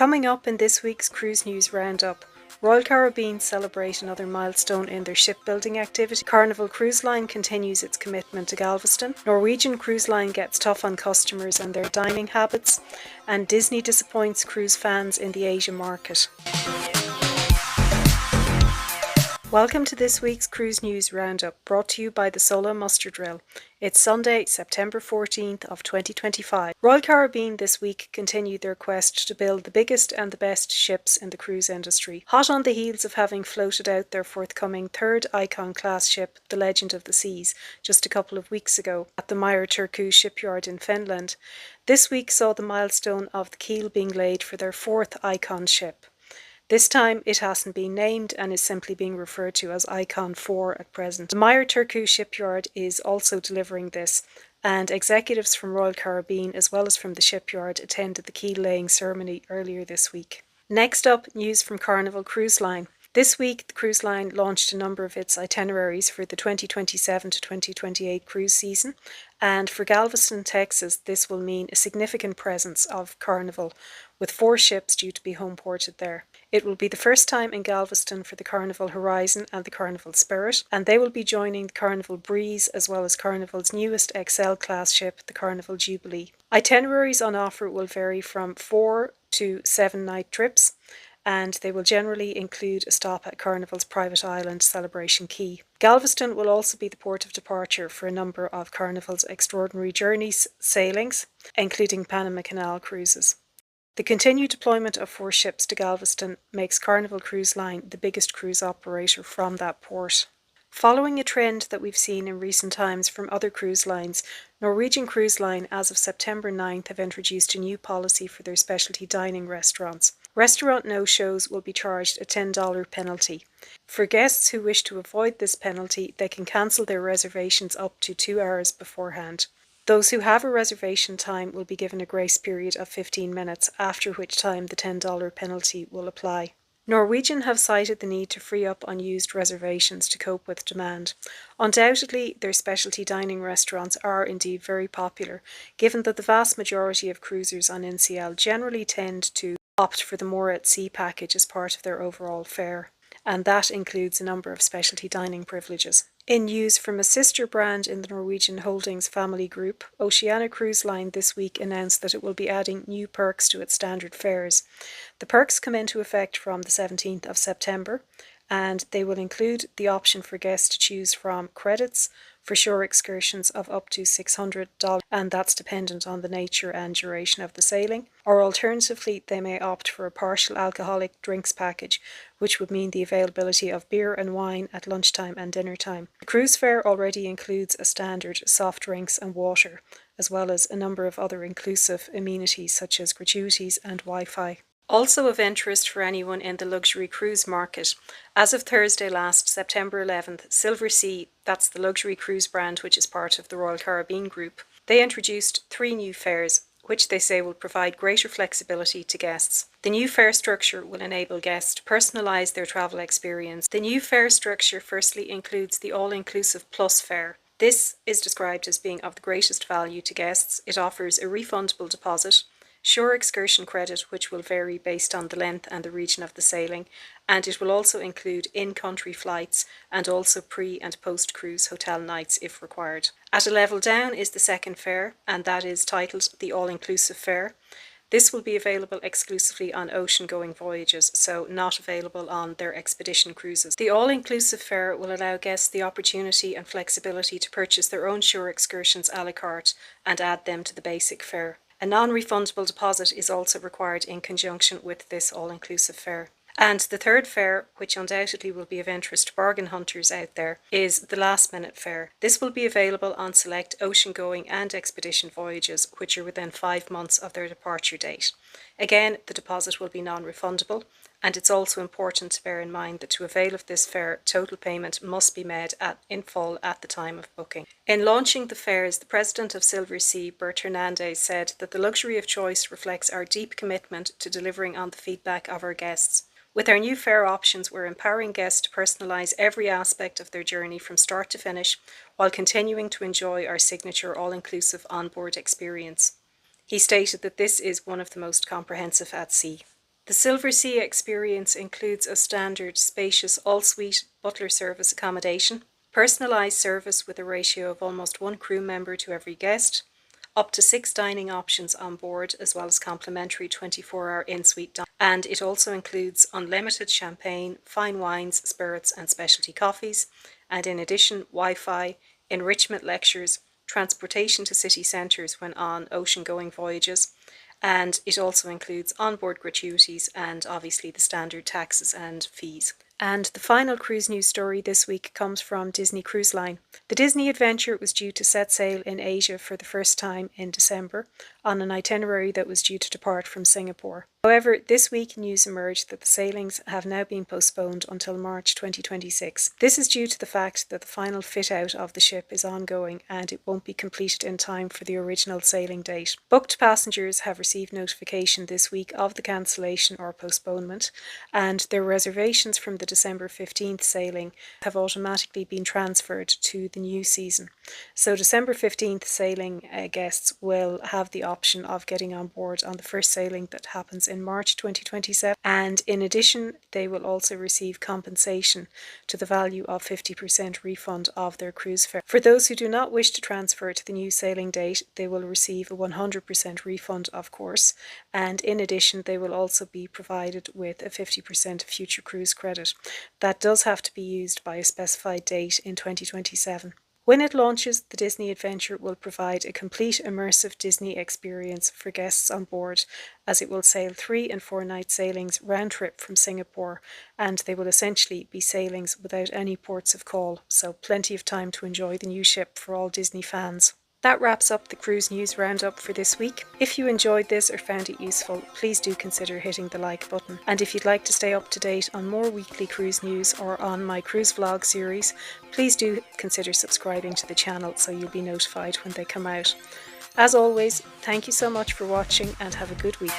Coming up in this week's Cruise News Roundup, Royal Caribbean celebrate another milestone in their shipbuilding activity. Carnival Cruise Line continues its commitment to Galveston. Norwegian Cruise Line gets tough on customers and their dining habits. And Disney disappoints cruise fans in the Asia market. Welcome to this week's Cruise News Roundup, brought to you by the Solo Muster Drill. It's Sunday, September 14th of 2025. Royal Caribbean this week continued their quest to build the biggest and the best ships in the cruise industry. Hot on the heels of having floated out their forthcoming third Icon class ship, the Legend of the Seas, just a couple of weeks ago at the Meyer Turku shipyard in Finland. This week saw the milestone of the keel being laid for their fourth Icon ship. This time it hasn't been named and is simply being referred to as Icon 4 at present. The Meyer Turku shipyard is also delivering this, and executives from Royal Caribbean as well as from the shipyard attended the keel laying ceremony earlier this week. Next up, news from Carnival Cruise Line. This week, the cruise line launched a number of its itineraries for the 2027 to 2028 cruise season, and for Galveston, Texas, this will mean a significant presence of Carnival, with 4 ships due to be homeported there. It will be the first time in Galveston for the Carnival Horizon and the Carnival Spirit, and they will be joining the Carnival Breeze as well as Carnival's newest XL class ship, the Carnival Jubilee. Itineraries on offer will vary from 4 to 7 night trips, and they will generally include a stop at Carnival's private island, Celebration Key. Galveston will also be the port of departure for a number of Carnival's Extraordinary Journeys sailings, including Panama Canal cruises. The continued deployment of 4 ships to Galveston makes Carnival Cruise Line the biggest cruise operator from that port. Following a trend that we've seen in recent times from other cruise lines, Norwegian Cruise Line as of September 9th have introduced a new policy for their specialty dining restaurants. Restaurant no-shows will be charged a $10 penalty. For guests who wish to avoid this penalty, they can cancel their reservations up to 2 hours beforehand. Those who have a reservation time will be given a grace period of 15 minutes, after which time the $10 penalty will apply. Norwegian have cited the need to free up unused reservations to cope with demand. Undoubtedly, their specialty dining restaurants are indeed very popular, given that the vast majority of cruisers on NCL generally tend to opt for the more at sea package as part of their overall fare, and that includes a number of specialty dining privileges. In news from a sister brand in the Norwegian Holdings family group, Oceania Cruise Line this week announced that it will be adding new perks to its standard fares. The perks come into effect from the 17th of September, and they will include the option for guests to choose from credits for shore excursions of up to $600, and that's dependent on the nature and duration of the sailing, or alternatively they may opt for a partial alcoholic drinks package, which would mean the availability of beer and wine at lunchtime and dinner time. The cruise fare already includes a standard soft drinks and water, as well as a number of other inclusive amenities such as gratuities and Wi-Fi. Also of interest for anyone in the luxury cruise market, as of Thursday last, September 11th, Silversea, that's the luxury cruise brand which is part of the Royal Caribbean group, they introduced 3 new fares, which they say will provide greater flexibility to guests. The new fare structure will enable guests to personalise their travel experience. The new fare structure firstly includes the all-inclusive plus fare. This is described as being of the greatest value to guests. It offers a refundable deposit, shore excursion credit, which will vary based on the length and the region of the sailing, and it will also include in-country flights and also pre- and post-cruise hotel nights if required. At a level down is the second fare, and that is titled the all-inclusive fare. This will be available exclusively on ocean-going voyages, so not available on their expedition cruises. The all-inclusive fare will allow guests the opportunity and flexibility to purchase their own shore excursions a la carte and add them to the basic fare. A non-refundable deposit is also required in conjunction with this all-inclusive fare. And the third fare, which undoubtedly will be of interest to bargain hunters out there, is the last-minute fare. This will be available on select ocean-going and expedition voyages, which are within 5 months of their departure date. Again, the deposit will be non-refundable, and it's also important to bear in mind that to avail of this fare, total payment must be made in full at the time of booking. In launching the fares, the president of Silversea, Bert Hernandez, said that the luxury of choice reflects our deep commitment to delivering on the feedback of our guests. With our new fare options, we're empowering guests to personalise every aspect of their journey from start to finish, while continuing to enjoy our signature all-inclusive onboard experience. He stated that this is one of the most comprehensive at sea. The Silversea experience includes a standard, spacious, all-suite butler service accommodation, personalised service with a ratio of almost one crew member to every guest, up to 6 dining options on board, as well as complimentary 24-hour in-suite dining. And it also includes unlimited champagne, fine wines, spirits and specialty coffees, and in addition Wi-Fi, enrichment lectures, transportation to city centres when on ocean-going voyages, and it also includes onboard gratuities and obviously the standard taxes and fees. And the final cruise news story this week comes from Disney Cruise Line. The Disney Adventure was due to set sail in Asia for the first time in December on an itinerary that was due to depart from Singapore. However, this week news emerged that the sailings have now been postponed until March 2026. This is due to the fact that the final fit out of the ship is ongoing and it won't be completed in time for the original sailing date. Booked passengers have received notification this week of the cancellation or postponement, and their reservations from the December 15th sailing have automatically been transferred to the new season. So December 15th sailing guests will have the option of getting on board on the first sailing that happens in March 2027, and in addition they will also receive compensation to the value of 50% refund of their cruise fare. For those who do not wish to transfer to the new sailing date, they will receive a 100% refund, of course, and in addition they will also be provided with a 50% future cruise credit. That does have to be used by a specified date in 2027. When it launches, the Disney Adventure will provide a complete immersive Disney experience for guests on board, as it will sail 3 and 4 night sailings round trip from Singapore, and they will essentially be sailings without any ports of call, so plenty of time to enjoy the new ship for all Disney fans. That wraps up the cruise news roundup for this week. If you enjoyed this or found it useful, please do consider hitting the like button. And if you'd like to stay up to date on more weekly cruise news or on my cruise vlog series, please do consider subscribing to the channel so you'll be notified when they come out. As always, thank you so much for watching and have a good week.